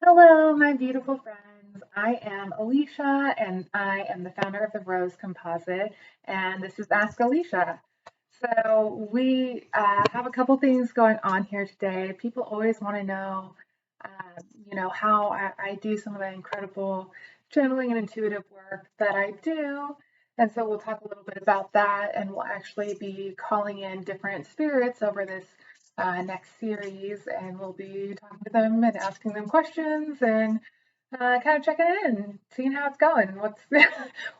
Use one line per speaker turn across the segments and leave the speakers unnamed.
Hello, my beautiful friends. I am Alicia, and I am the founder of the Rose Composite, and this is Ask Alicia. So we have a couple things going on here today. People always want to know, how I do some of the incredible channeling and intuitive work that I do. And so we'll talk a little bit about that, and we'll actually be calling in different spirits over this next series, and we'll be talking to them and asking them questions and kind of checking in, seeing how it's going, what's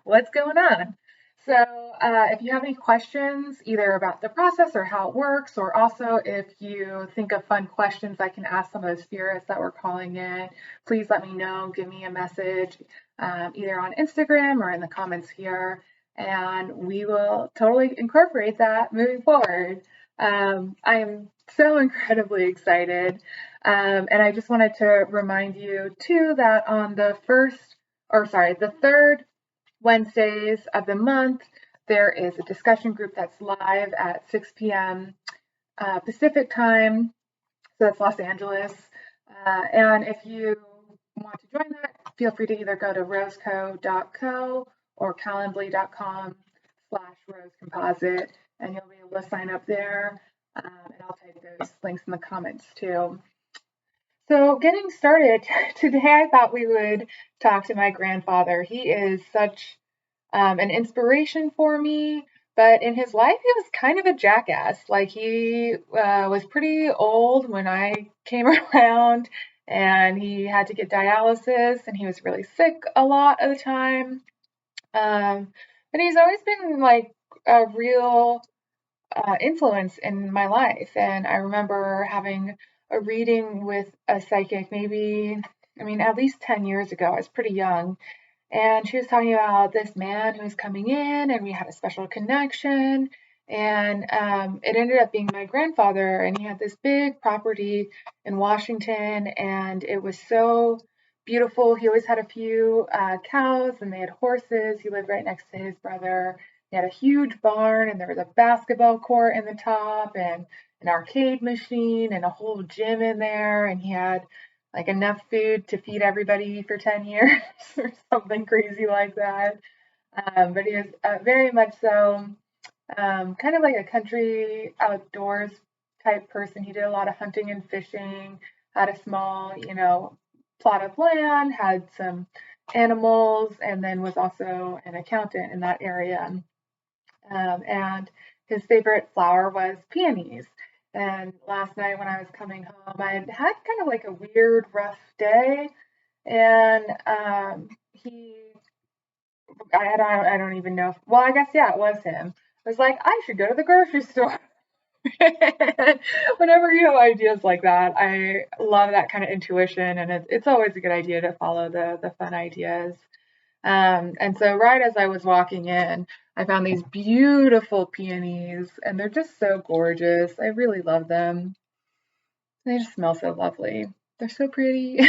what's going on. So, if you have any questions, either about the process or how it works, or also if you think of fun questions I can ask some of the spirits that we're calling in, please let me know. Give me a message, either on Instagram or in the comments here, and we will totally incorporate that moving forward. I am so incredibly excited. And I just wanted to remind you too that on the third Wednesdays of the month, there is a discussion group that's live at 6 p.m. Pacific time. So that's Los Angeles. And if you want to join that, feel free to either go to roseco.co or calendly.com/rosecomposite, and you'll be able to sign up there. And I'll take those links in the comments too. So, getting started, today I thought we would talk to my grandfather. He is such an inspiration for me, but in his life, he was kind of a jackass. Like, he was pretty old when I came around, and he had to get dialysis, and he was really sick a lot of the time. Um, but he's always been like a real influence in my life. And I remember having a reading with a psychic, maybe, I mean, at least 10 years ago. I was pretty young. And she was talking about this man who was coming in, and we had a special connection. And it ended up being my grandfather, and he had this big property in Washington, and it was so beautiful. He always had a few cows, and they had horses. He lived right next to his brother. He had a huge barn, and there was a basketball court in the top, and an arcade machine, and a whole gym in there. And he had like enough food to feed everybody for 10 years or something crazy like that. But he was very much so kind of like a country outdoors type person. He did a lot of hunting and fishing, had a small, plot of land, had some animals, and then was also an accountant in that area. And his favorite flower was peonies. And last night when I was coming home, I had had kind of like a weird, rough day, and I don't even know. Well, I guess yeah, it was him. I was like, I should go to the grocery store. Whenever you have ideas like that, I love that kind of intuition, and it's always a good idea to follow the fun ideas. And so right as I was walking in, I found these beautiful peonies, and they're just so gorgeous. I really love them. They just smell so lovely. They're so pretty.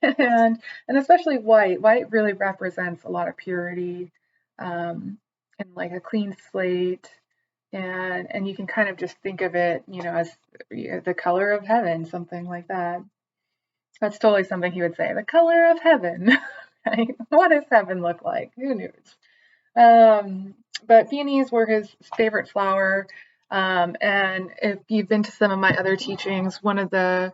And especially white. White really represents a lot of purity, and like a clean slate. And you can kind of just think of it, as the color of heaven, something like that. That's totally something he would say. The color of heaven. Right? What does heaven look like? Who knows? But peonies were his favorite flower. And if you've been to some of my other teachings, one of the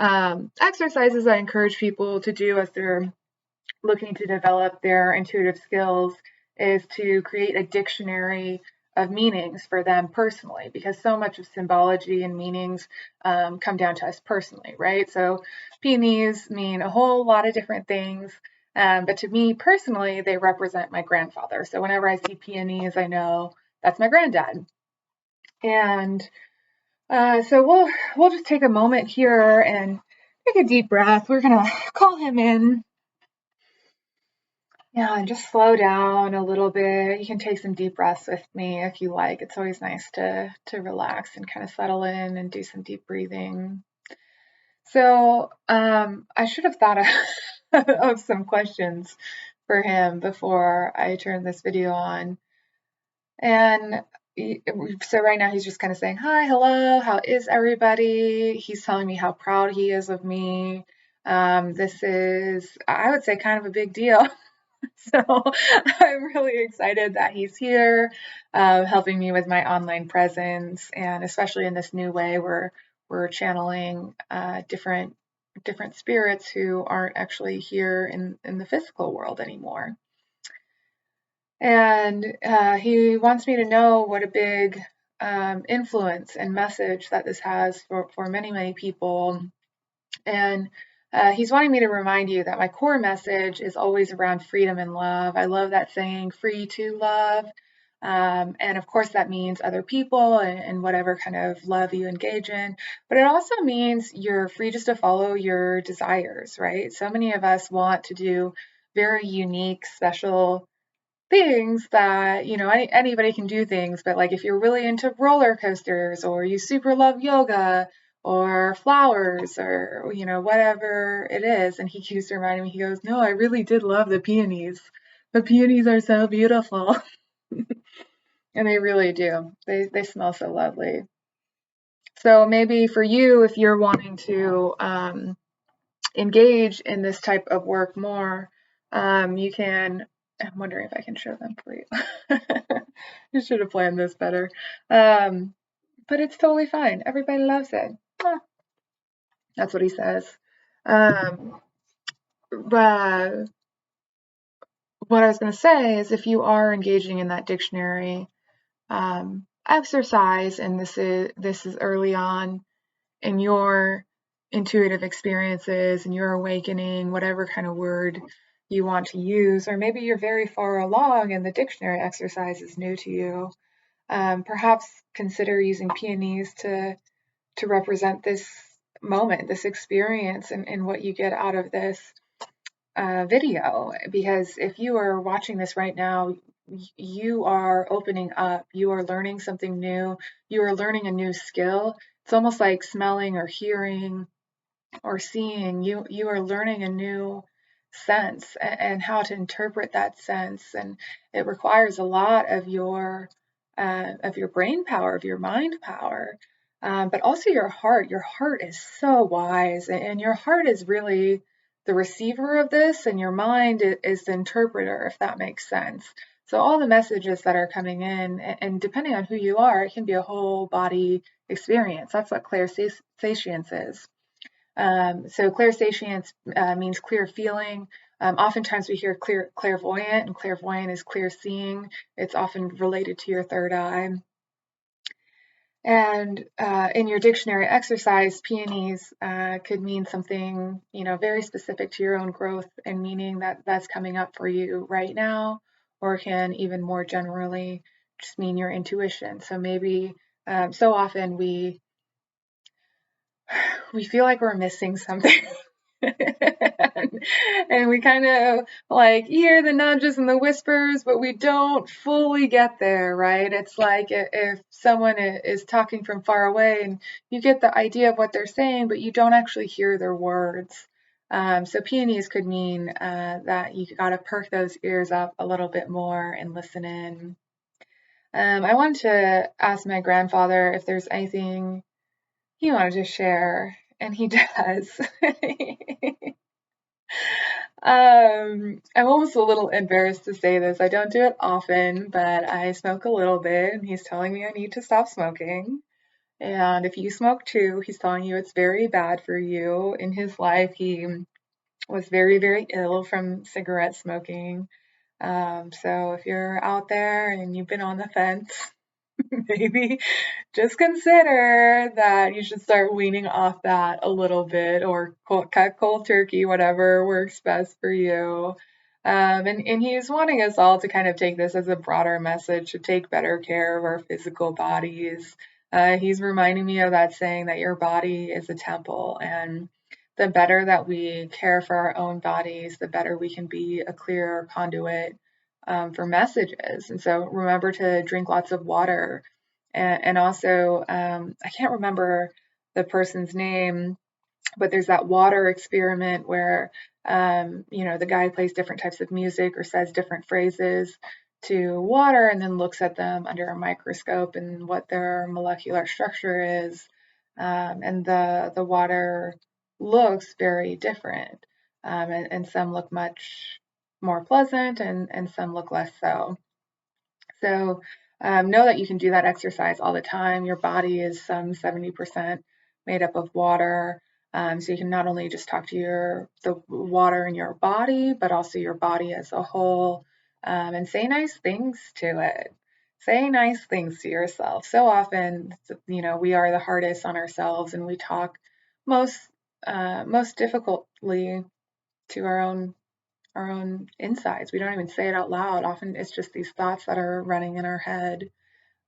exercises I encourage people to do as they're looking to develop their intuitive skills is to create a dictionary of meanings for them personally, because so much of symbology and meanings come down to us personally, right? So peonies mean a whole lot of different things. But to me personally, they represent my grandfather. So whenever I see peonies, I know that's my granddad. And so we'll just take a moment here and take a deep breath. We're gonna call him in. Yeah, and just slow down a little bit. You can take some deep breaths with me if you like. It's always nice to relax and kind of settle in and do some deep breathing. So I should have thought of, of some questions for him before I turned this video on. And so right now he's just kind of saying, hi, hello, how is everybody? He's telling me how proud he is of me. This is, I would say, kind of a big deal. So I'm really excited that he's here, helping me with my online presence, and especially in this new way where we're channeling different spirits who aren't actually here in the physical world anymore. And he wants me to know what a big influence and message that this has for many, many people. And he's wanting me to remind you that my core message is always around freedom and love. I love that saying, free to love. And of course, that means other people and whatever kind of love you engage in. But it also means you're free just to follow your desires, right? So many of us want to do very unique, special things that, anybody can do things, but like if you're really into roller coasters or you super love yoga or flowers or, whatever it is. And he keeps reminding me, he goes, no, I really did love the peonies. The peonies are so beautiful. And they really do. They smell so lovely. So maybe for you, if you're wanting to engage in this type of work more, you can. I'm wondering if I can show them for you. You should have planned this better. But it's totally fine. Everybody loves it. Ah, that's what he says. But what I was going to say is if you are engaging in that dictionary exercise, and this is early on in your intuitive experiences and your awakening, whatever kind of word you want to use, or maybe you're very far along and the dictionary exercise is new to you, perhaps consider using peonies to represent this moment, this experience, and what you get out of this video. Because if you are watching this right now, you are opening up, you are learning something new, you are learning a new skill. It's almost like smelling or hearing or seeing. You are learning a new sense and how to interpret that sense, and it requires a lot of your brain power, of your mind power, but also your heart. Your heart is so wise, and your heart is really the receiver of this, and your mind is the interpreter, if that makes sense. So all the messages that are coming in, and depending on who you are, it can be a whole body experience. That's what clairsentience is. So clairsentience means clear feeling. Oftentimes we hear clairvoyant, and clairvoyant is clear seeing. It's often related to your third eye. And in your dictionary exercise, peonies could mean something, very specific to your own growth and meaning that's coming up for you right now, or can even more generally just mean your intuition. So maybe so often we feel like we're missing something. And we kind of like hear the nudges and the whispers, but we don't fully get there, right? It's like if someone is talking from far away and you get the idea of what they're saying, but you don't actually hear their words. So peonies could mean that you got to perk those ears up a little bit more and listen in. I wanted to ask my grandfather if there's anything he wanted to share, and he does. I'm almost a little embarrassed to say this. I don't do it often, but I smoke a little bit, and he's telling me I need to stop smoking. And if you smoke too, he's telling you it's very bad for you. In his life, he was very, very ill from cigarette smoking. So if you're out there and you've been on the fence, maybe just consider that you should start weaning off that a little bit, or cut cold turkey, whatever works best for you. And he's wanting us all to kind of take this as a broader message to take better care of our physical bodies. He's reminding me of that saying that your body is a temple, and the better that we care for our own bodies, the better we can be a clear conduit for messages. And so remember to drink lots of water. And also, I can't remember the person's name, but there's that water experiment where, the guy plays different types of music or says different phrases to water and then looks at them under a microscope and what their molecular structure is. And the water looks very different. And some look much more pleasant and some look less so. So know that you can do that exercise all the time. Your body is some 70% made up of water. So you can not only just talk to the water in your body, but also your body as a whole, and say nice things to it. Say nice things to yourself. So often, we are the hardest on ourselves, and we talk most most difficultly to our own insides. We don't even say it out loud. Often it's just these thoughts that are running in our head.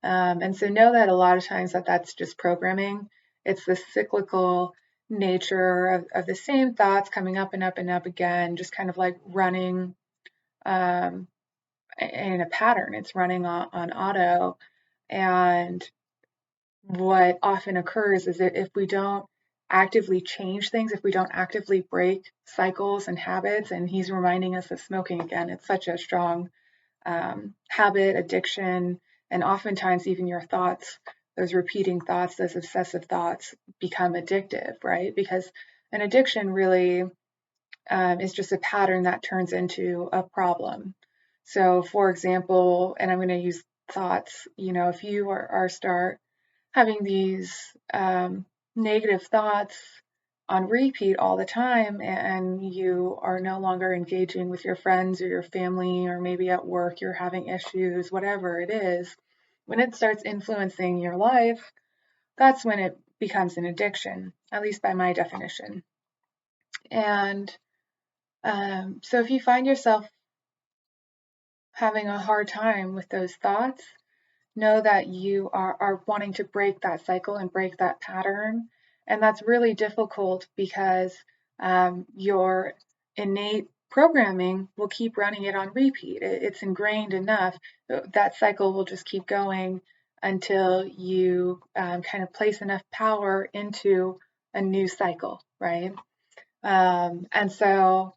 And so know that a lot of times that's just programming. It's the cyclical nature of the same thoughts coming up and up and up again, just kind of like running um, in a pattern. It's running on auto. And what often occurs is that if we don't actively change things, if we don't actively break cycles and habits, and he's reminding us of smoking again, it's such a strong habit, addiction, and oftentimes even your thoughts, those repeating thoughts, those obsessive thoughts become addictive, right? Because an addiction really is just a pattern that turns into a problem. So, for example, and I'm going to use thoughts, if you start having these negative thoughts on repeat all the time and you are no longer engaging with your friends or your family, or maybe at work you're having issues, whatever it is, when it starts influencing your life, that's when it becomes an addiction, at least by my definition. And so if you find yourself having a hard time with those thoughts, know that you are wanting to break that cycle and break that pattern. And that's really difficult because your innate programming will keep running it on repeat. It's ingrained enough that cycle will just keep going until you kind of place enough power into a new cycle, right? And so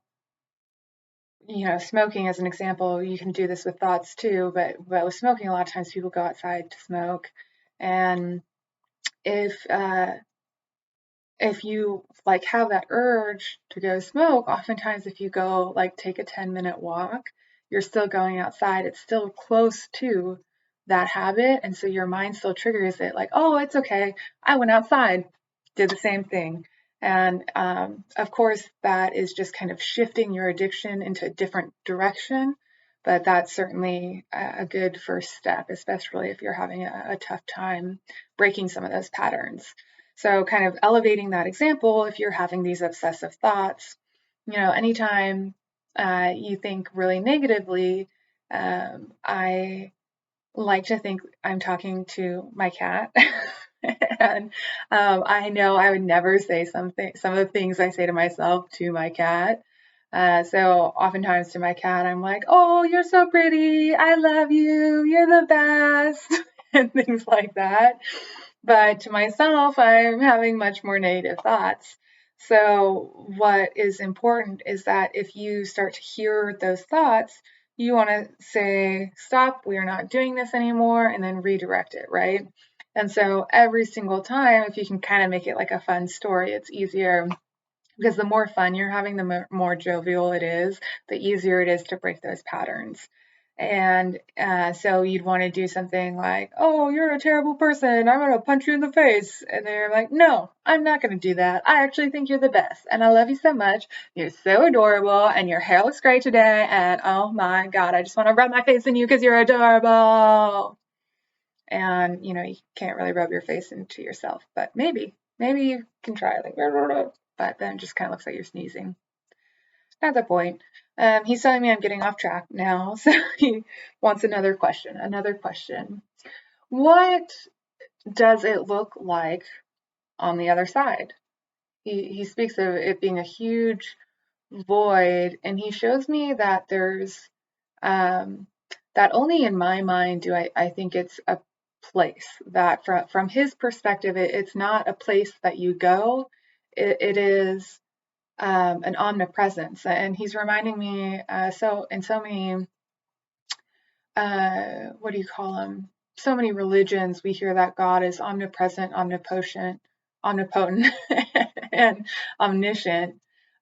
smoking as an example, you can do this with thoughts too, but with smoking, a lot of times people go outside to smoke. And if you like have that urge to go smoke, oftentimes if you go like take a 10-minute walk, you're still going outside. It's still close to that habit. And so your mind still triggers it like, oh, it's okay. I went outside, did the same thing. And of course, that is just kind of shifting your addiction into a different direction. But that's certainly a good first step, especially if you're having a tough time breaking some of those patterns. So kind of elevating that example, if you're having these obsessive thoughts, anytime you think really negatively, I like to think I'm talking to my cat. And I know I would never say some of the things I say to myself to my cat. So oftentimes to my cat, I'm like, oh, you're so pretty. I love you. You're the best. And things like that. But to myself, I'm having much more negative thoughts. So what is important is that if you start to hear those thoughts, you want to say, stop, we are not doing this anymore, and then redirect it, right? And so every single time, if you can kind of make it like a fun story, it's easier because the more fun you're having, the more jovial it is, the easier it is to break those patterns. And so you'd want to do something like, oh, you're a terrible person. I'm going to punch you in the face. And they're like, no, I'm not going to do that. I actually think you're the best. And I love you so much. You're so adorable. And your hair looks great today. And oh my God, I just want to rub my face in you because you're adorable. And, you can't really rub your face into yourself. But maybe you can try like, but then it just kind of looks like you're sneezing. Not the point. He's telling me I'm getting off track now, so he wants another question. What does it look like on the other side? He speaks of it being a huge void, and he shows me that there's that only in my mind do I think it's a place, that from his perspective, it's not a place that you go. It is an omnipresence. And he's reminding me, so in so many, what do you call them? So many religions, we hear that God is omnipresent, omnipotent, and omniscient.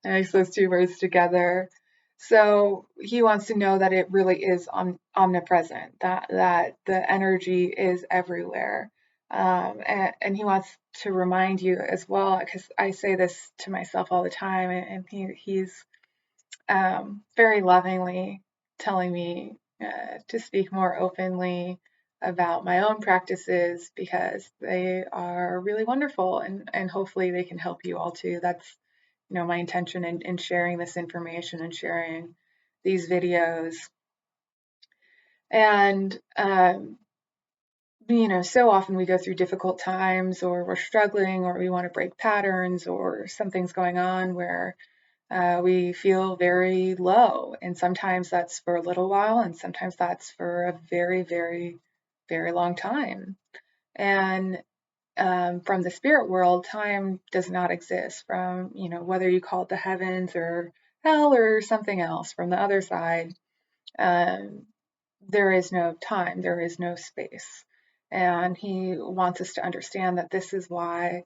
I mix those two words together. So he wants to know that it really is omnipresent, that the energy is everywhere. And he wants to remind you as well, because I say this to myself all the time, and he's very lovingly telling me to speak more openly about my own practices because they are really wonderful, and hopefully they can help you all too. That's my intention in sharing this information and sharing these videos. And so often we go through difficult times, or we're struggling, or we want to break patterns, or something's going on where we feel very low. And sometimes that's for a little while, and sometimes that's for a very, very, very long time. And from the spirit world, time does not exist. From, whether you call it the heavens or hell or something else from the other side, there is no time, there is no space. And he wants us to understand that this is why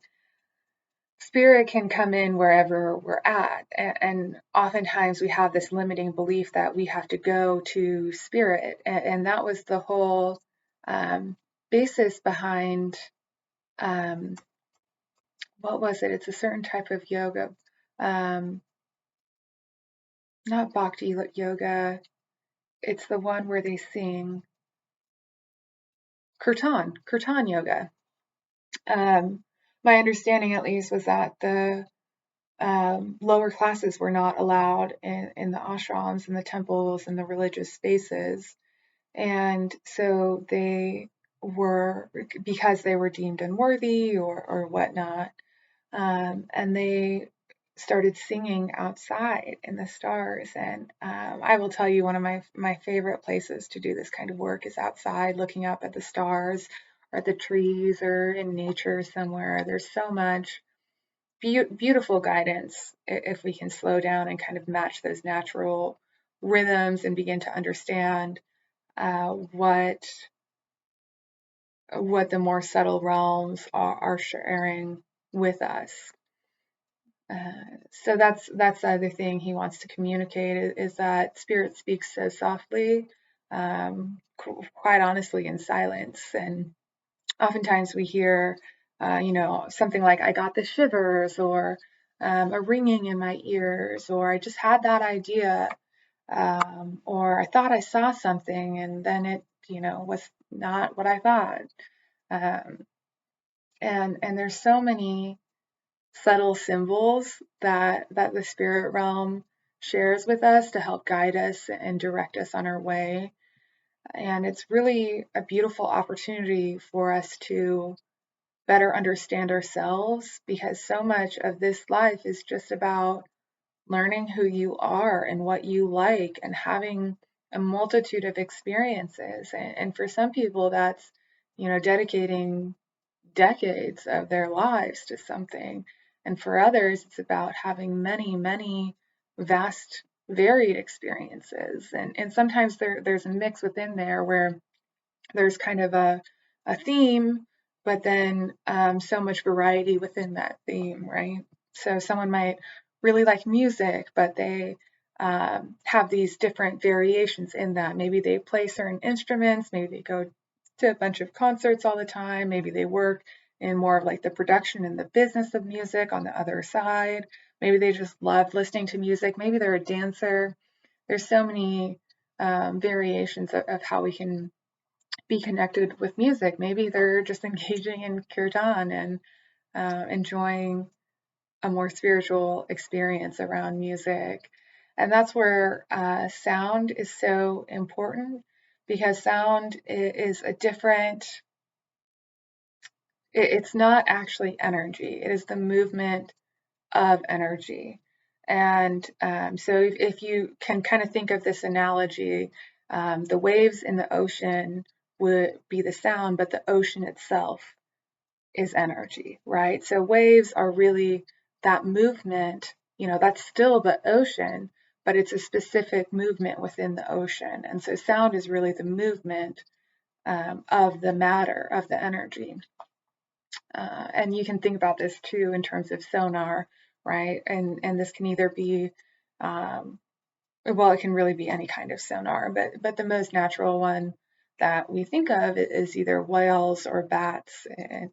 spirit can come in wherever we're at. And oftentimes we have this limiting belief that we have to go to spirit. And that was the whole basis behind, what was it? It's a certain type of yoga. Not bhakti yoga. It's the one where they sing kirtan yoga. My understanding, at least, was that the lower classes were not allowed in the ashrams and the temples and the religious spaces. And so they were, because they were deemed unworthy or whatnot, and they started singing outside in the stars. And I will tell you, one of my favorite places to do this kind of work is outside, looking up at the stars or at the trees or in nature somewhere. There's so much beautiful guidance if we can slow down and kind of match those natural rhythms and begin to understand what the more subtle realms are sharing with us. So that's the other thing he wants to communicate, is that spirit speaks so softly, quite honestly, in silence. And oftentimes we hear, something like, I got the shivers, or a ringing in my ears, or I just had that idea, or I thought I saw something and then it, was not what I thought. And there's so many subtle symbols that the spirit realm shares with us to help guide us and direct us on our way. And it's really a beautiful opportunity for us to better understand ourselves, because so much of this life is just about learning who you are and what you like, and having a multitude of experiences. And for some people, that's, dedicating decades of their lives to something. And for others, it's about having many, many vast, varied experiences. And sometimes there's a mix within there where there's kind of a theme, but then so much variety within that theme, right? So someone might really like music, but they have these different variations in that. Maybe they play certain instruments, maybe they go to a bunch of concerts all the time, maybe they work in more of like the production and the business of music on the other side. Maybe they just love listening to music. Maybe they're a dancer. There's so many variations of how we can be connected with music. Maybe they're just engaging in kirtan and enjoying a more spiritual experience around music. And that's where sound is so important, because sound is a different, it's not actually energy, it is the movement of energy. And so if you can kind of think of this analogy, the waves in the ocean would be the sound, but the ocean itself is energy, right? So waves are really that movement, that's still the ocean, but it's a specific movement within the ocean. And so sound is really the movement of the matter, of the energy. And you can think about this too in terms of sonar, right? And this can either be, well, it can really be any kind of sonar, but the most natural one that we think of is either whales or bats,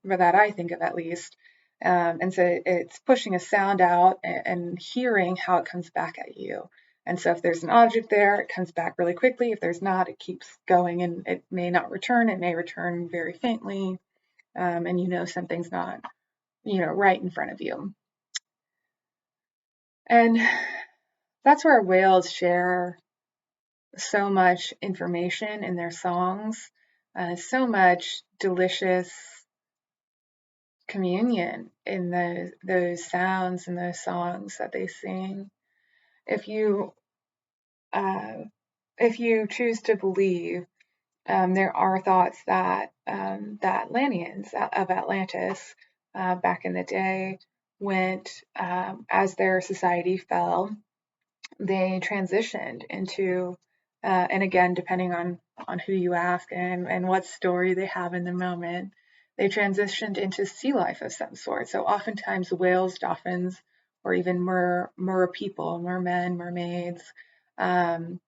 or that I think of at least. And so it's pushing a sound out and hearing how it comes back at you. And so if there's an object there, it comes back really quickly. If there's not, it keeps going and it may not return. It may return very faintly. And you know something's not, right in front of you. And that's where whales share so much information in their songs, so much delicious communion in those sounds and those songs that they sing. If you uh, if you choose to believe, there are thoughts that that Atlanteans of Atlantis back in the day went as their society fell, they transitioned into, and again, depending on who you ask and what story they have in the moment, they transitioned into sea life of some sort. So oftentimes whales, dolphins, or even mer people, mermen, mermaids. Um,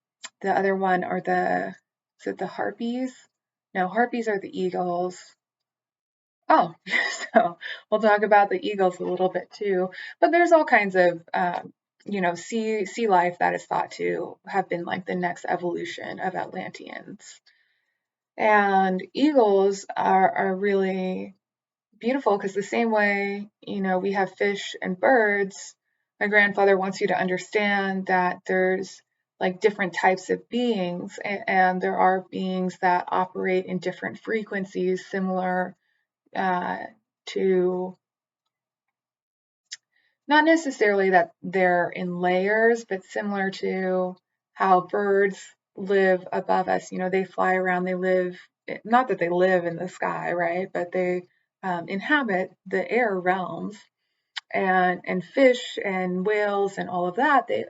the other one are is it the harpies? No, harpies are the eagles. Oh, so we'll talk about the eagles a little bit too. But there's all kinds of sea life that is thought to have been like the next evolution of Atlanteans. And eagles are really beautiful because the same way, we have fish and birds, my grandfather wants you to understand that there's like different types of beings, and there are beings that operate in different frequencies similar uh, to, not necessarily that they're in layers, but similar to how birds live above us. They fly around, they live, not that they live in the sky, right? But they inhabit the air realms. And fish and whales and all of that, they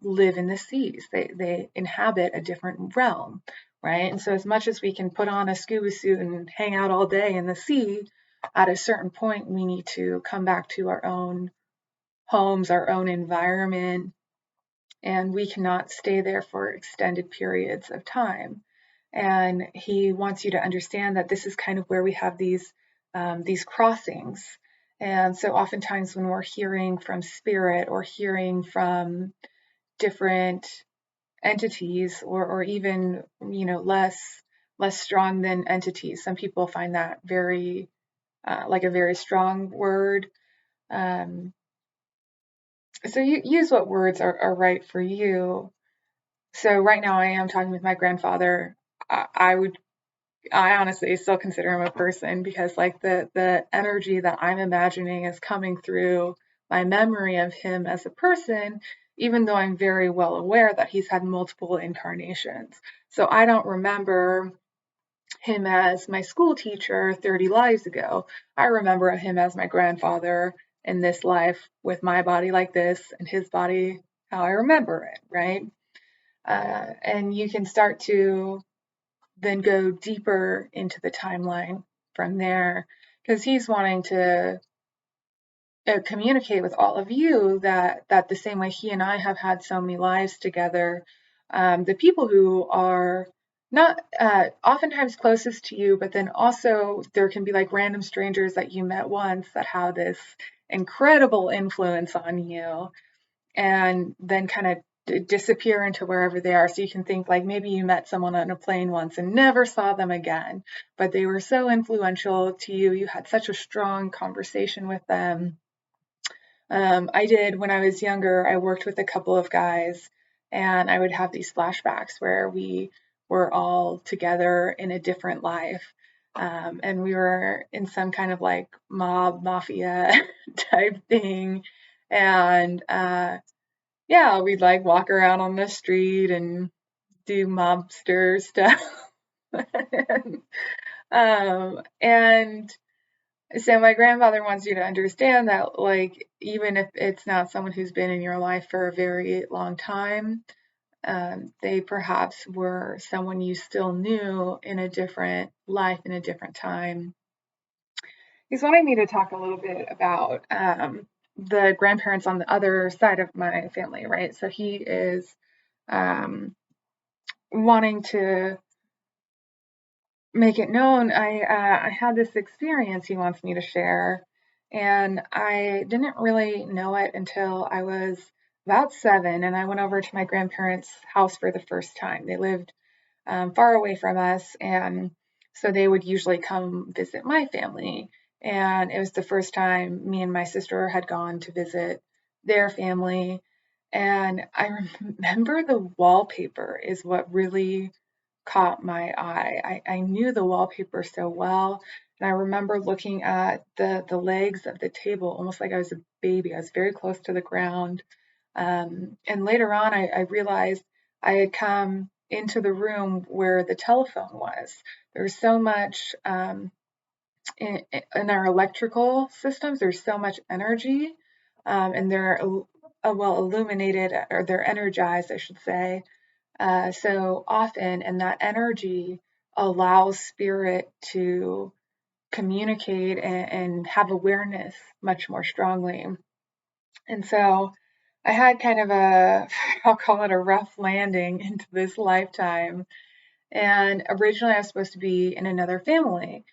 live in the seas. They inhabit a different realm, right? And so as much as we can put on a scuba suit and hang out all day in the sea, at a certain point we need to come back to our own homes, our own environment, and we cannot stay there for extended periods of time. And he wants you to understand that this is kind of where we have these crossings. And so oftentimes when we're hearing from spirit or hearing from different entities, or even less strong than entities, some people find that very like a very strong word. Um, so you use what words are right for you. So right now I am talking with my grandfather. I honestly still consider him a person, because like the energy that I'm imagining is coming through my memory of him as a person, even though I'm very well aware that he's had multiple incarnations. So I don't remember him as my school teacher 30 lives ago. I remember him as my grandfather in this life, with my body like this and his body how I remember it, right? And you can start to then go deeper into the timeline from there, because he's wanting to communicate with all of you that the same way he and I have had so many lives together, the people who are not oftentimes closest to you, but then also there can be like random strangers that you met once that have this incredible influence on you, and then kind of disappear into wherever they are. So you can think like maybe you met someone on a plane once and never saw them again, but they were so influential to you. You had such a strong conversation with them. I did when I was younger, I worked with a couple of guys, and I would have these flashbacks where we were all together in a different life. And we were in some kind of like mafia type thing. And yeah, we'd like walk around on the street and do mobster stuff. And so my grandfather wants you to understand that, like, even if it's not someone who's been in your life for a very long time, they perhaps were someone you still knew in a different life, in a different time. He's wanting me to talk a little bit about the grandparents on the other side of my family, right? So he is um, wanting to make it known. I had this experience he wants me to share, and I didn't really know it until I was about 7, and I went over to my grandparents' house for the first time. They lived far away from us, and so they would usually come visit my family. And it was the first time me and my sister had gone to visit their family. And I remember the wallpaper is what really caught my eye. I knew the wallpaper so well. And I remember looking at the legs of the table almost like I was a baby. I was very close to the ground. And later on, I realized I had come into the room where the telephone was. There's so much in our electrical systems, there's so much energy, and they're well illuminated, or they're energized, I should say, so often, and that energy allows spirit to communicate and have awareness much more strongly. And so I had kind of a, I'll call it a rough landing into this lifetime. And originally I was supposed to be in another family.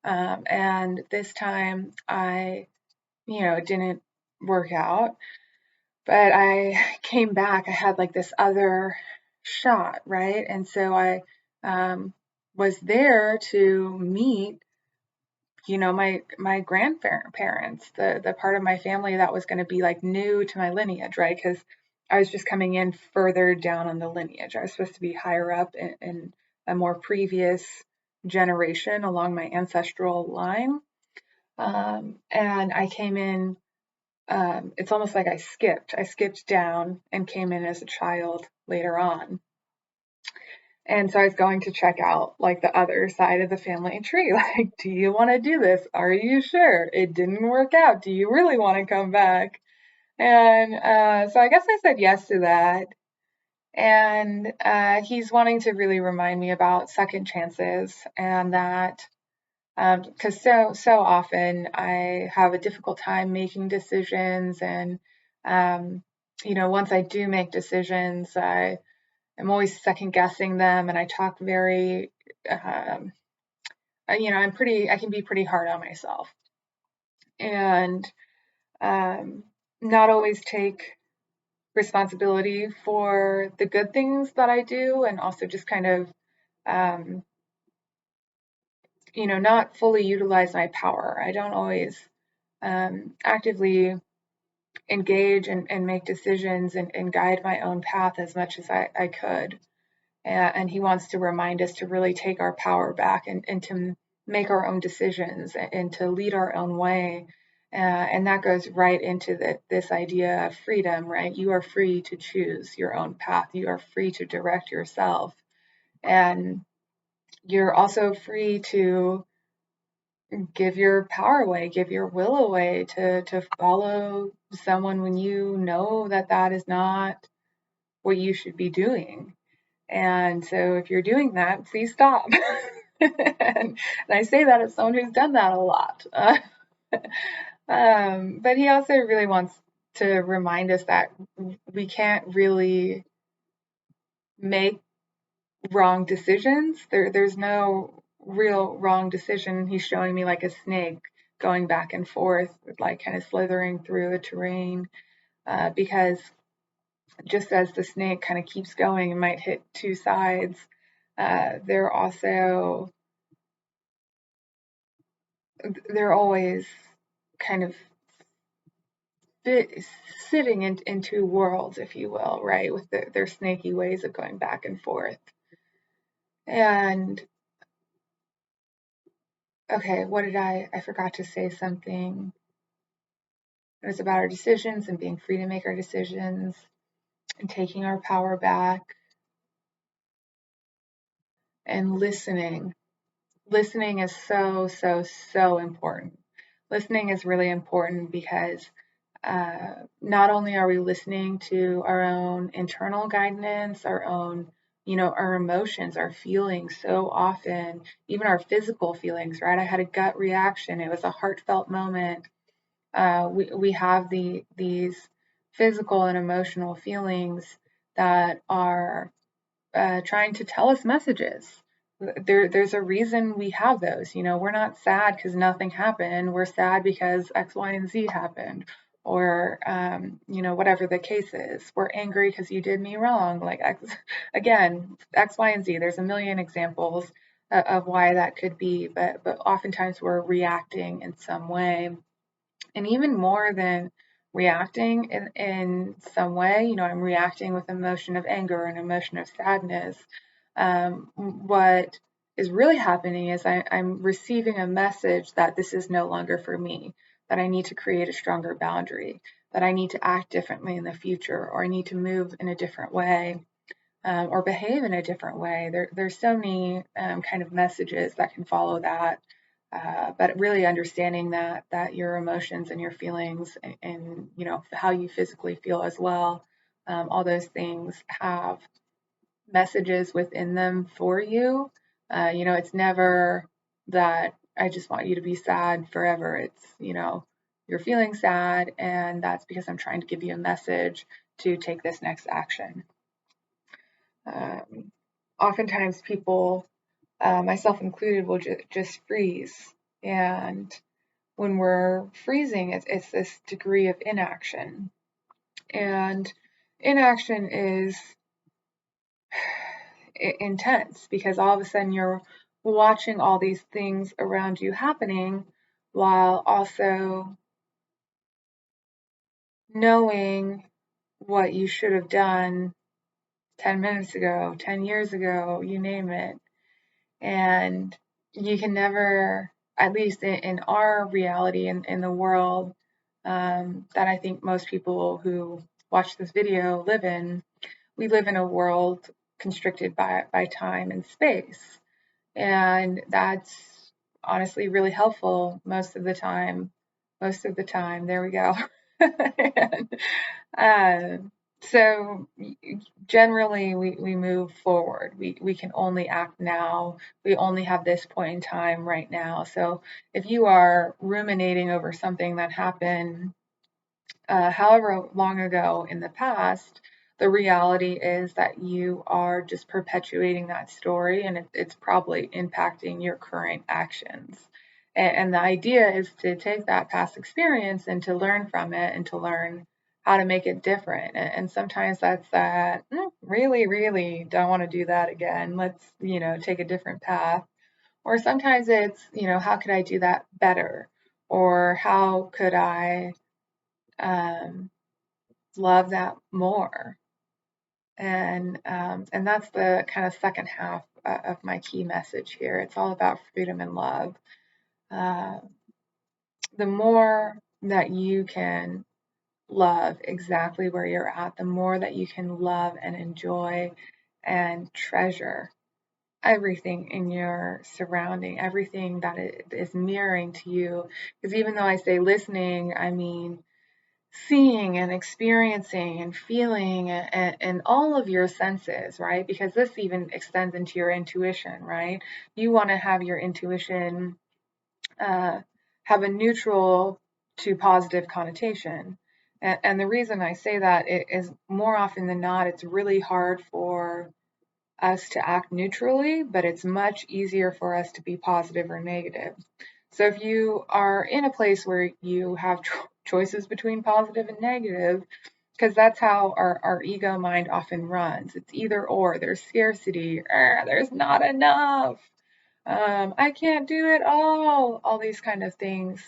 And this time it didn't work out. But I came back, I had like this other shot, right? And so I was there to meet, my grandparents, the part of my family that was going to be like new to my lineage, right? Because I was just coming in further down on the lineage. I was supposed to be higher up in a more previous generation along my ancestral line. And I came in, it's almost like I skipped down and came in as a child later on. And so I was going to check out like the other side of the family tree. Like, do you want to do this? Are you sure? It didn't work out. Do you really want to come back? And so I guess I said yes to that. And he's wanting to really remind me about second chances, and that because so often I have a difficult time making decisions, and once I do make decisions, I'm always second guessing them, and I talk very, I can be pretty hard on myself, and um, not always take responsibility for the good things that I do, and also just kind of, um, not fully utilize my power. I don't always actively engage and make decisions and guide my own path as much as I could. And he wants to remind us to really take our power back, and to make our own decisions, and to lead our own way. And that goes right into this idea of freedom, right? You are free to choose your own path. You are free to direct yourself. And you're also free to give your power away, give your will away, to follow someone when you know that that is not what you should be doing. And so if you're doing that, please stop. And I say that as someone who's done that a lot. But he also really wants to remind us that we can't really make wrong decisions. There's no real wrong decision. He's showing me like a snake going back and forth, like kind of slithering through the terrain, because just as the snake kind of keeps going and might hit two sides, they're always kind of sitting in two worlds, if you will, right, with their snaky ways of going back and forth. And okay, what did I forgot to say something. It was about our decisions and being free to make our decisions and taking our power back and listening. Listening is so important. Listening is really important because not only are we listening to our own internal guidance, our own, our emotions, our feelings so often, even our physical feelings, right? I had a gut reaction. It was a heartfelt moment. We have these physical and emotional feelings that are trying to tell us messages. There's a reason we have those. We're not sad because nothing happened. We're sad because X, Y, and Z happened, or whatever the case is. We're angry because you did me wrong. Like again, X, Y, and Z. There's a million examples of why that could be, but oftentimes we're reacting in some way. And even more than reacting in some way, I'm reacting with emotion of anger and emotion of sadness. What is really happening is I'm receiving a message that this is no longer for me, that I need to create a stronger boundary, that I need to act differently in the future, or I need to move in a different way, or behave in a different way. There's so many kind of messages that can follow that. But really understanding that your emotions and your feelings and how you physically feel as well, all those things have messages within them for you. It's never that I just want you to be sad forever. It's you're feeling sad, and that's because I'm trying to give you a message to take this next action. Oftentimes people, myself included, will just freeze. And when we're freezing, it's this degree of inaction. And inaction is intense because all of a sudden you're watching all these things around you happening while also knowing what you should have done 10 minutes ago, 10 years ago, you name it. And you can never, at least in our reality in the world that I think most people who watch this video live in, we live in a world constricted by time and space. And that's honestly really helpful most of the time. Most of the time, there we go. And, so generally we move forward. We can only act now. We only have this point in time right now. So if you are ruminating over something that happened however long ago in the past, the reality is that you are just perpetuating that story, and it's probably impacting your current actions. And the idea is to take that past experience and to learn from it and to learn how to make it different. And sometimes that's that, really, really don't want to do that again. Let's, take a different path. Or sometimes it's, how could I do that better? Or how could I love that more? And that's the kind of second half of my key message here. It's all about freedom and love. The more that you can love exactly where you're at, the more that you can love and enjoy and treasure everything in your surrounding, everything that is mirroring to you. Because even though I say listening, I mean seeing and experiencing and feeling and all of your senses, right? Because this even extends into your intuition, right? You want to have your intuition have a neutral to positive connotation. And the reason I say that is more often than not, it's really hard for us to act neutrally, but it's much easier for us to be positive or negative. So if you are in a place where you have choices between positive and negative, because that's how our ego mind often runs. It's either or. There's scarcity. There's not enough. I can't do it all these kind of things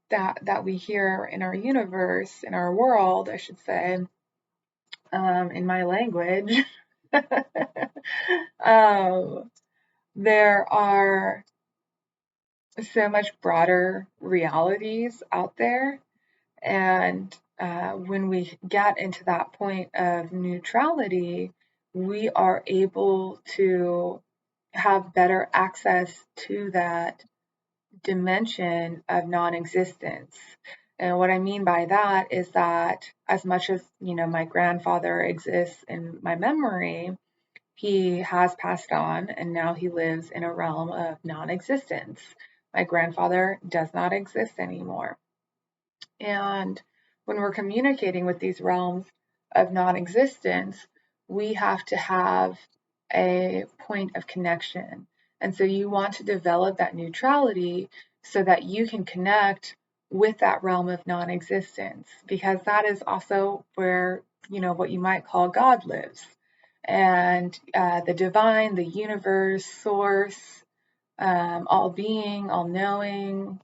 that we hear in our universe, in our world, I should say, in my language. There are so much broader realities out there. And when we get into that point of neutrality, we are able to have better access to that dimension of non-existence. And what I mean by that is that as much as, my grandfather exists in my memory, he has passed on and now he lives in a realm of non-existence. My grandfather does not exist anymore. And when we're communicating with these realms of non-existence, we have to have a point of connection. And so you want to develop that neutrality so that you can connect with that realm of non-existence, because that is also where, what you might call God lives. And the divine, the universe, source, all being, all knowing,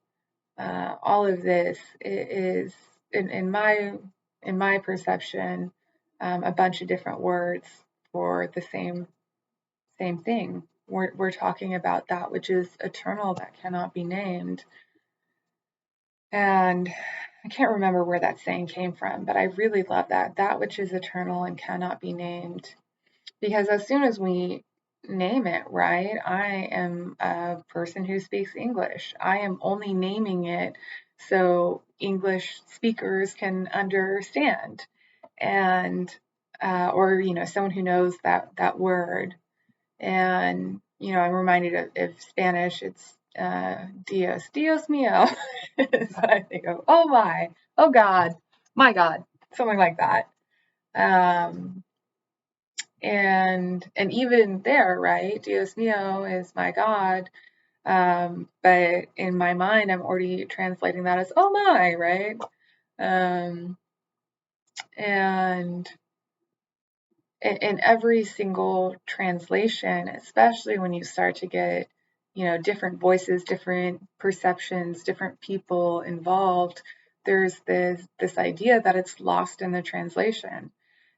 all of this is in my perception, a bunch of different words for the same thing. We're talking about that which is eternal, that cannot be named. And I can't remember where that saying came from, but I really love that which is eternal and cannot be named. Because as soon as we name it, right, I am a person who speaks English. I am only naming it so English speakers can understand, and or someone who knows that word. And I'm reminded of Spanish. It's Dios mío. Is what I think of. Oh my, oh God, my God, something like that. Um, and even there, right, Dios mío is my God, but in my mind I'm already translating that as oh my, right? And in every single translation, especially when you start to get different voices, different perceptions, different people involved, there's this idea that it's lost in the translation.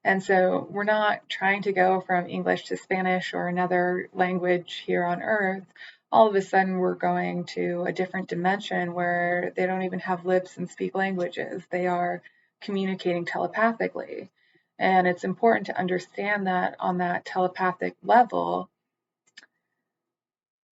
And so we're not trying to go from English to Spanish or another language here on earth. All of a sudden we're going to a different dimension where they don't even have lips and speak languages. They are communicating telepathically. And it's important to understand that on that telepathic level,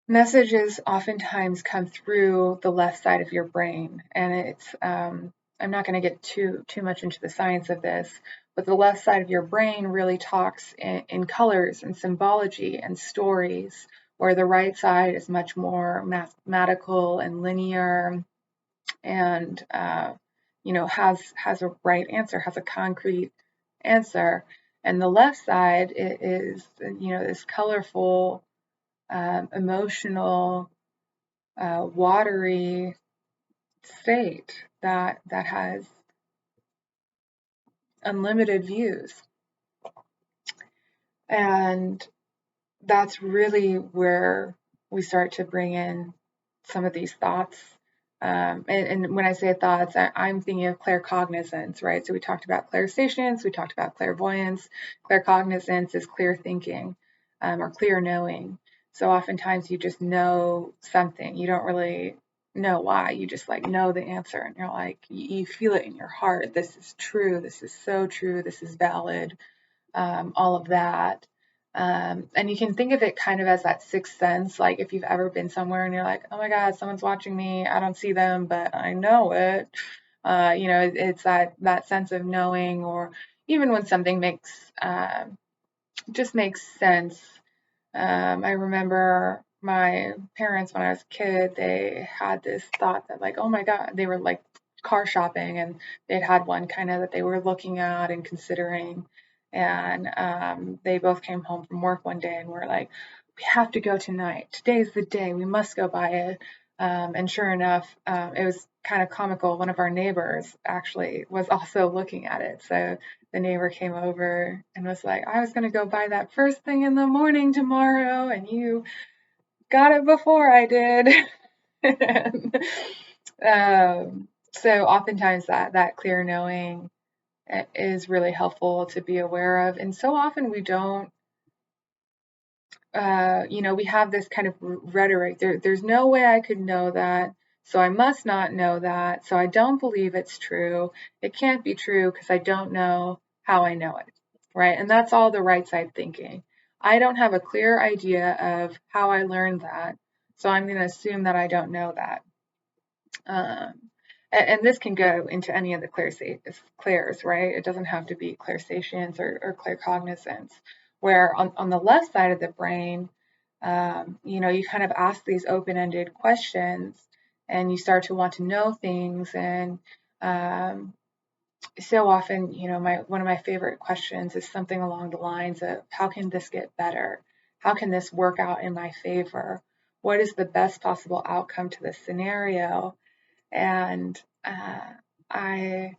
messages oftentimes come through the left side of your brain. And it's, I'm not going to get too much into the science of this, but the left side of your brain really talks in colors and symbology and stories, where the right side is much more mathematical and linear and, has a right answer, has a concrete answer. And the left side is, this colorful, emotional, watery state that has unlimited views. And that's really where we start to bring in some of these thoughts. And when I say thoughts, I'm thinking of claircognizance, right? So we talked about clairsentience, we talked about clairvoyance. Claircognizance is clear thinking, or clear knowing. So oftentimes you just know something. You don't really know why. You just know the answer, and you're like, you feel it in your heart. This is true. This is so true. This is valid. All of that. And you can think of it kind of as that sixth sense, like if you've ever been somewhere and you're like, oh my God, someone's watching me. I don't see them, but I know it. It's that sense of knowing, or even when something just makes sense. I remember my parents, when I was a kid, they had this thought that oh my God, they were car shopping, and they'd had one kind of that they were looking at and considering. And they both came home from work one day and were like, we have to go tonight. Today's the day. We must go buy it. And sure enough, it was kind of comical. One of our neighbors actually was also looking at it. So the neighbor came over and was like, I was going to go buy that first thing in the morning tomorrow, and you got it before I did. So oftentimes that clear knowing is really helpful to be aware of. And so often we don't, we have this kind of rhetoric. There's no way I could know that, so I must not know that. So I don't believe it's true. It can't be true because I don't know how I know it, right? And that's all the right side thinking. I don't have a clear idea of how I learned that, so I'm going to assume that I don't know that. And this can go into any of the clairs, right? It doesn't have to be clairsentience or claircognizance, where on the left side of the brain, you kind of ask these open-ended questions and you start to want to know things. And so often, one of my favorite questions is something along the lines of, how can this get better? How can this work out in my favor? What is the best possible outcome to this scenario? And I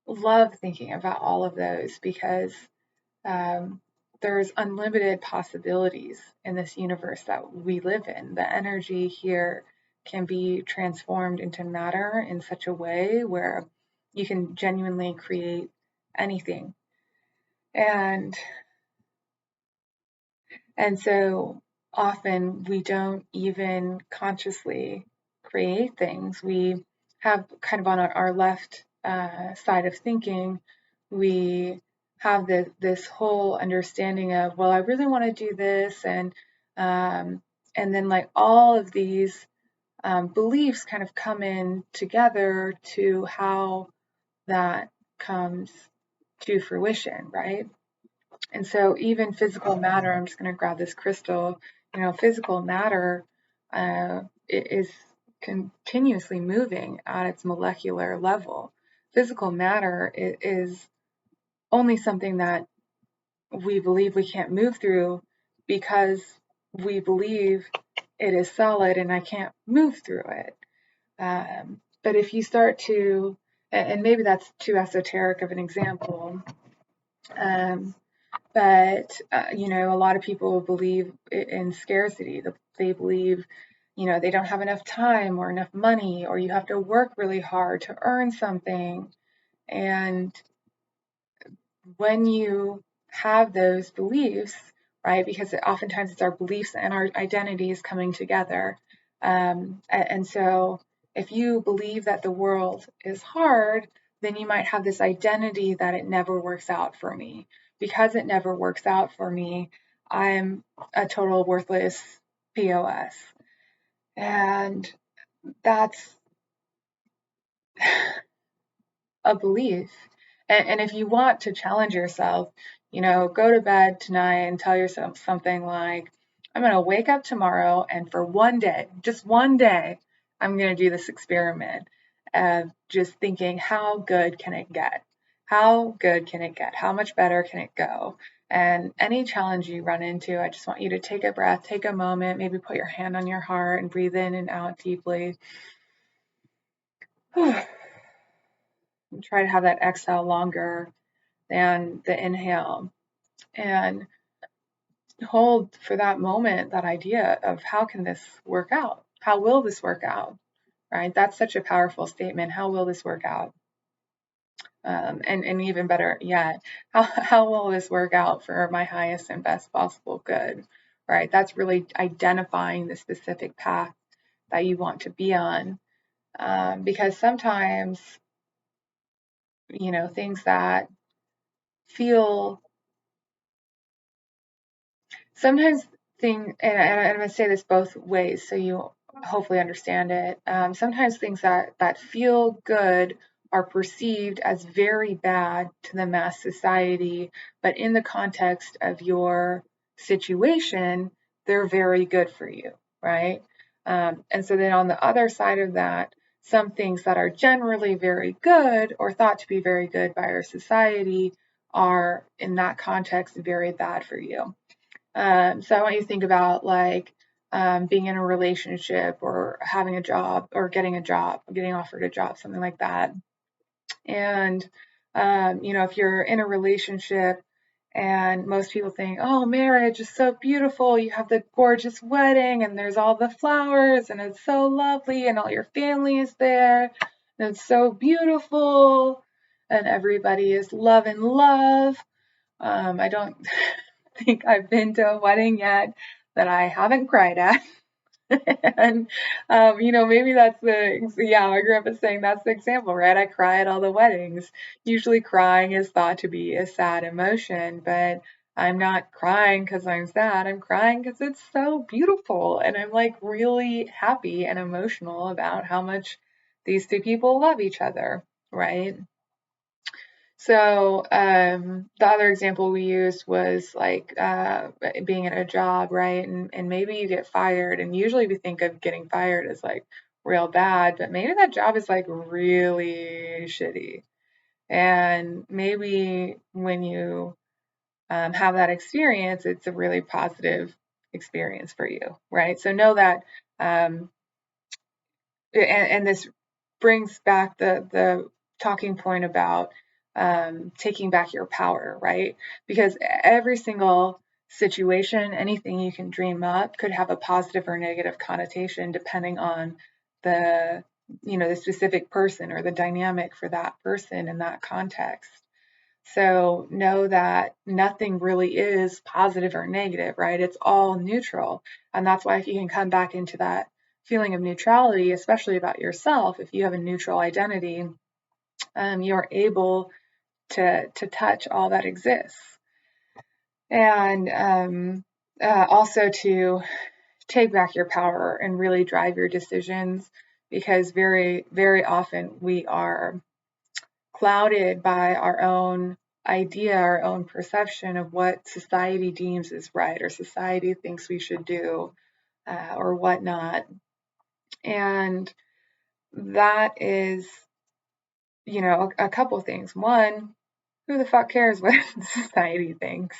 love thinking about all of those because there's unlimited possibilities in this universe that we live in. The energy here can be transformed into matter in such a way where you can genuinely create anything. And so often we don't even consciously create things. We have kind of on our left side of thinking, we have this whole understanding of, well, I really want to do this, and then like all of these beliefs kind of come in together to how that comes to fruition, right? And so even physical matter, I'm just going to grab this crystal, physical matter is continuously moving at its molecular level. Physical matter is only something that we believe we can't move through because we believe it is solid and I can't move through it. But if you start to, and maybe that's too esoteric of an example, but a lot of people believe in scarcity. They believe, they don't have enough time or enough money, or you have to work really hard to earn something. And when you have those beliefs, right, because oftentimes it's our beliefs and our identities coming together. And so if you believe that the world is hard, then you might have this identity that it never works out for me. Because it never works out for me, I'm a total worthless POS. And that's a belief. And if you want to challenge yourself, go to bed tonight and tell yourself something like, I'm going to wake up tomorrow and for one day, just one day, I'm going to do this experiment of just thinking, how good can it get? How good can it get? How much better can it go? And any challenge you run into, I just want you to take a breath, take a moment, maybe put your hand on your heart and breathe in and out deeply. And try to have that exhale longer than the inhale, and hold for that moment that idea of, how can this work out? How will this work out? Right? That's such a powerful statement. How will this work out? And even better yet, how will this work out for my highest and best possible good? Right? That's really identifying the specific path that you want to be on. Because sometimes, things that feel sometimes and I'm going to say this both ways so you hopefully understand it. Sometimes things that feel good are perceived as very bad to the mass society, but in the context of your situation, they're very good for you, right? And so then on the other side of that, some things that are generally very good or thought to be very good by our society are in that context very bad for you. So I want you to think about like being in a relationship or having a job or getting offered a job, something like that. And, if you're in a relationship and most people think, oh, marriage is so beautiful. You have the gorgeous wedding and there's all the flowers and it's so lovely and all your family is there and it's so beautiful and everybody is love and love. I don't think I've been to a wedding yet that I haven't cried at. And, maybe that's I grew up as saying that's the example, right? I cry at all the weddings. Usually crying is thought to be a sad emotion, but I'm not crying because I'm sad. I'm crying because it's so beautiful. And I'm like really happy and emotional about how much these two people love each other, right? So the other example we used was like being at a job, right? And maybe you get fired, and usually we think of getting fired as like real bad, but maybe that job is like really shitty. And maybe when you have that experience, it's a really positive experience for you, right? So know that, um, and this brings back the talking point about taking back your power, right? Because every single situation, anything you can dream up, could have a positive or negative connotation depending on the the specific person or the dynamic for that person in that context. So know that nothing really is positive or negative, right? It's all neutral. And that's why if you can come back into that feeling of neutrality, especially about yourself, if you have a neutral identity, you're able to touch all that exists. And also to take back your power and really drive your decisions, because very, very often we are clouded by our own idea, our own perception of what society deems is right or society thinks we should do or whatnot. And that is, a couple things. One, who the fuck cares what society thinks?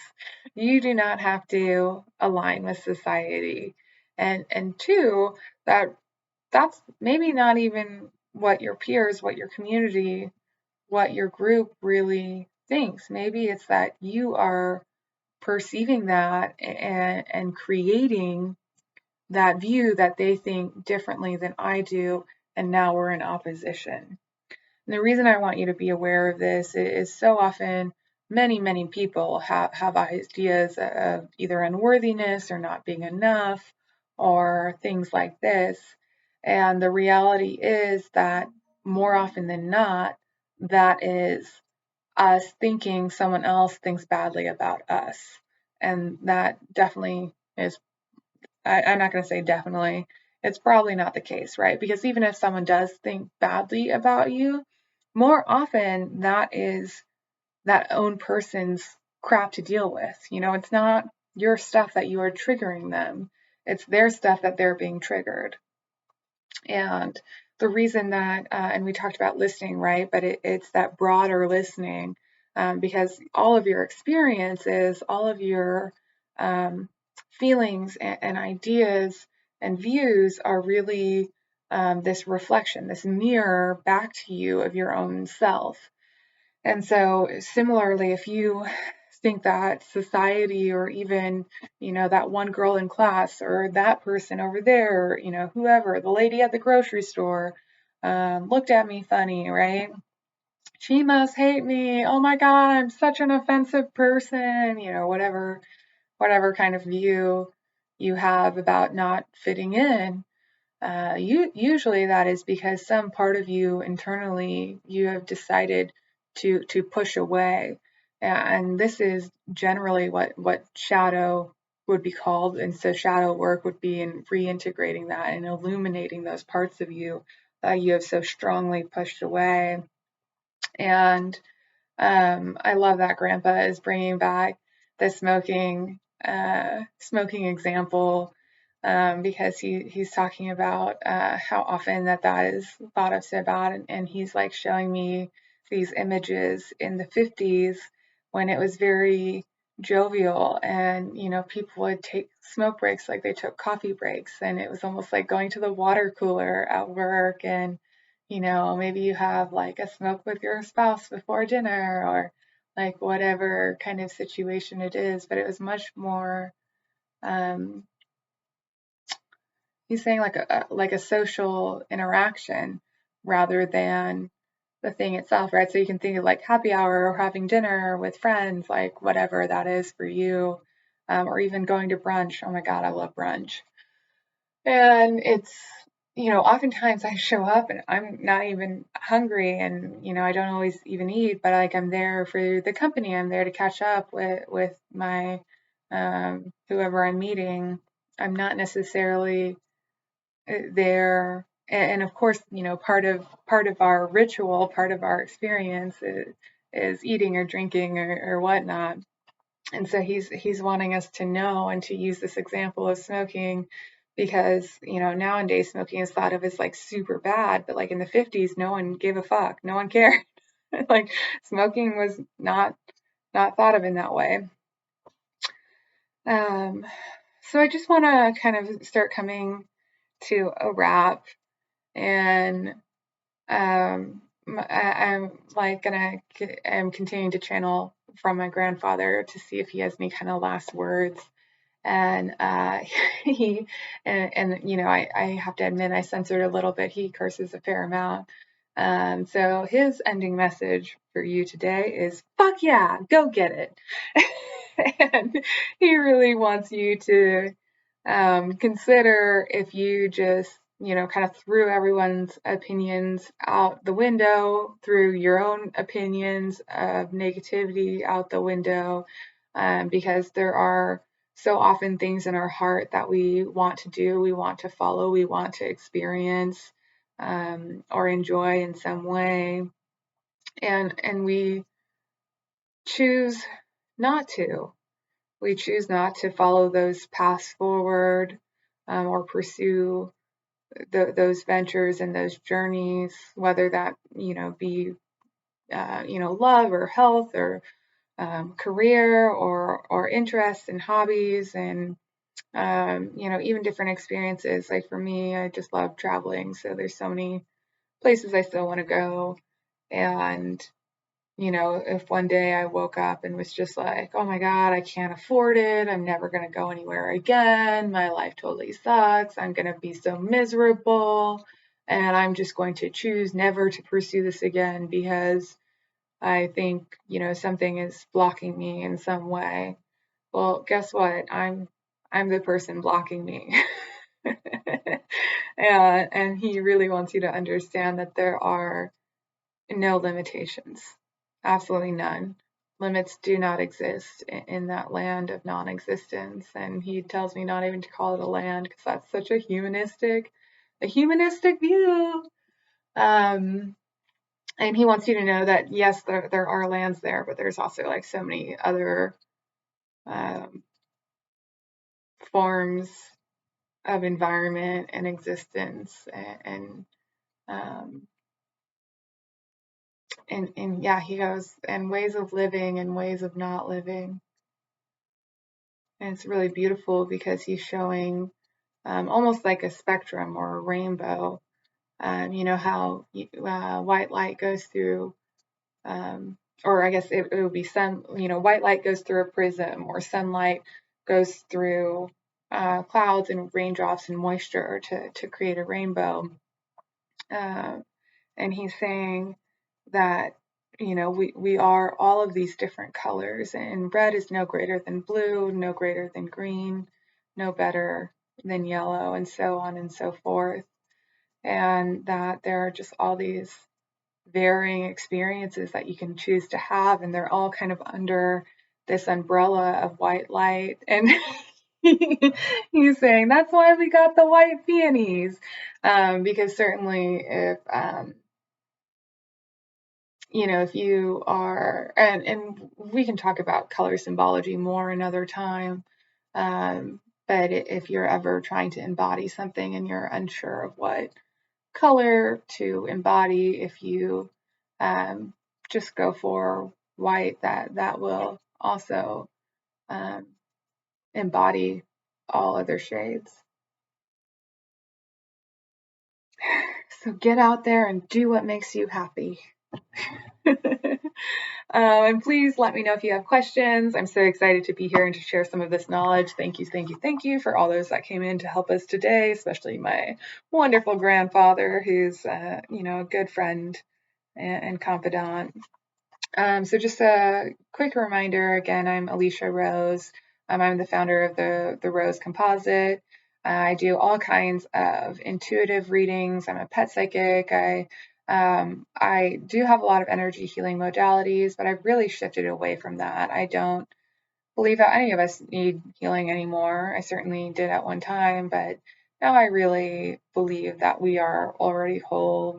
You do not have to align with society. And two, that's maybe not even what your peers, what your community, what your group really thinks. Maybe it's that you are perceiving that and creating that view that they think differently than I do, and now we're in opposition. And the reason I want you to be aware of this is so often many, many people have ideas of either unworthiness or not being enough or things like this. And the reality is that more often than not, that is us thinking someone else thinks badly about us. And that definitely is, I'm not going to say definitely, it's probably not the case, right? Because even if someone does think badly about you, more often that is that own person's crap to deal with. It's not your stuff that you are triggering them, it's their stuff that they're being triggered. And the reason that, and we talked about listening, right? But it's that broader listening, because all of your experiences, all of your feelings and ideas and views are really this reflection, this mirror back to you of your own self. And so, similarly, if you think that society or even, that one girl in class or that person over there, whoever, the lady at the grocery store, looked at me funny, right? She must hate me. Oh my God, I'm such an offensive person, whatever kind of view you have about not fitting in. Usually that is because some part of you internally you have decided to push away, and this is generally what shadow would be called. And so shadow work would be in reintegrating that and illuminating those parts of you that you have so strongly pushed away. And I love that Grandpa is bringing back the smoking example, because he's talking about how often that is thought of so bad, and he's like showing me these images in the 50s when it was very jovial, and people would take smoke breaks like they took coffee breaks, and it was almost like going to the water cooler at work. And maybe you have like a smoke with your spouse before dinner or like whatever kind of situation it is, but it was much more, um, he's saying like a social interaction rather than the thing itself, right? So you can think of like happy hour or having dinner with friends, like whatever that is for you, or even going to brunch. Oh my God, I love brunch. And it's, oftentimes I show up and I'm not even hungry, and, I don't always even eat, but like I'm there for the company. I'm there to catch up with my, whoever I'm meeting. I'm not necessarily there and of course, part of our ritual, part of our experience is eating or drinking or whatnot. And so he's wanting us to know and to use this example of smoking because, nowadays smoking is thought of as like super bad, but like in the 50s, no one gave a fuck. No one cared. Like smoking was not thought of in that way. Um, so I just want to kind of start coming to a wrap, and I'm continuing to channel from my grandfather to see if he has any kind of last words. And he I have to admit I censored a little bit. He curses a fair amount. So his ending message for you today is fuck yeah, go get it. And he really wants you to consider if you just kind of threw everyone's opinions out the window, threw your own opinions of negativity out the window, because there are so often things in our heart that we want to do, we want to follow, we want to experience, or enjoy in some way, and we choose not to. We choose not to follow those paths forward, or pursue those ventures and those journeys, whether that be love or health or career or interests and hobbies and even different experiences. Like for me, I just love traveling, so there's so many places I still want to go. And if one day I woke up and was just like, oh my God, I can't afford it, I'm never going to go anywhere again, my life totally sucks, I'm going to be so miserable, and I'm just going to choose never to pursue this again because I think, something is blocking me in some way. Well, guess what? I'm the person blocking me. And he really wants you to understand that there are no limitations. Absolutely none. Limits do not exist in that land of non-existence. And he tells me not even to call it a land because that's such a humanistic view. And he wants you to know that yes, there are lands there, but there's also like so many other um, forms of environment and existence, um, and yeah, he goes, and ways of living and ways of not living. And it's really beautiful because he's showing almost like a spectrum or a rainbow. You know how white light goes through, or I guess it would be white light goes through a prism, or sunlight goes through clouds and raindrops and moisture to create a rainbow. Uh, and he's saying that we are all of these different colors, and red is no greater than blue, no greater than green, no better than yellow, and so on and so forth. And that there are just all these varying experiences that you can choose to have, and they're all kind of under this umbrella of white light. And he's saying that's why we got the white peonies, because certainly if you are, and we can talk about color symbology more another time, but if you're ever trying to embody something and you're unsure of what color to embody, if you just go for white, that will also um, embody all other shades. So get out there and do what makes you happy. And please let me know if you have questions. I'm so excited to be here and to share some of this knowledge. Thank you for all those that came in to help us today, especially my wonderful grandfather, who's a good friend and confidant. So just a quick reminder, again, I'm Alicia Rose. I'm the founder of the Rose Composite. I do all kinds of intuitive readings. I'm a pet psychic. I do have a lot of energy healing modalities, but I've really shifted away from that. I don't believe that any of us need healing anymore. I certainly did at one time, but Now I really believe that we are already whole.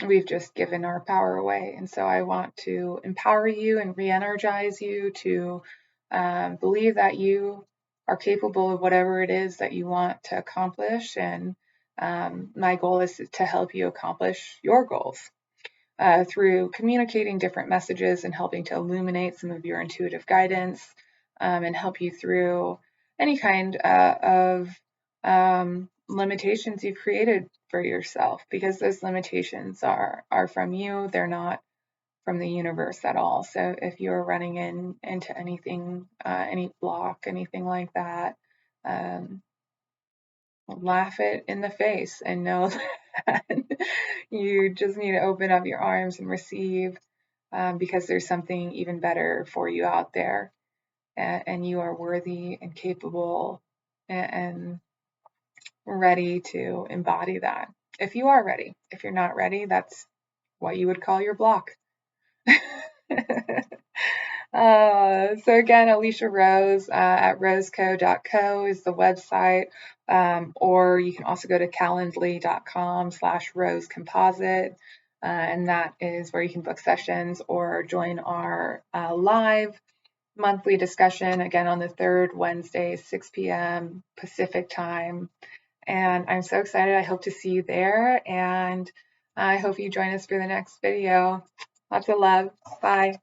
We've just given our power away. And so I want to empower you and re-energize you to believe that you are capable of whatever it is that you want to accomplish. And my goal is to help you accomplish your goals through communicating different messages and helping to illuminate some of your intuitive guidance and help you through any kind of limitations you've created for yourself, because those limitations are from you. They're not from the universe at all. So if you're running into anything, any block, anything like that, um, laugh it in the face and know that you just need to open up your arms and receive, because there's something even better for you out there, and you are worthy and capable and ready to embody that. If you are ready, if you're not ready, that's what you would call your block. So again, Alicia Rose at roseco.co is the website, or you can also go to calendly.com/rosecomposite, and that is where you can book sessions or join our live monthly discussion, again on the third Wednesday, 6 p.m. Pacific time. And I'm so excited. I hope to see you there, and I hope you join us for the next video. Lots of love. Bye.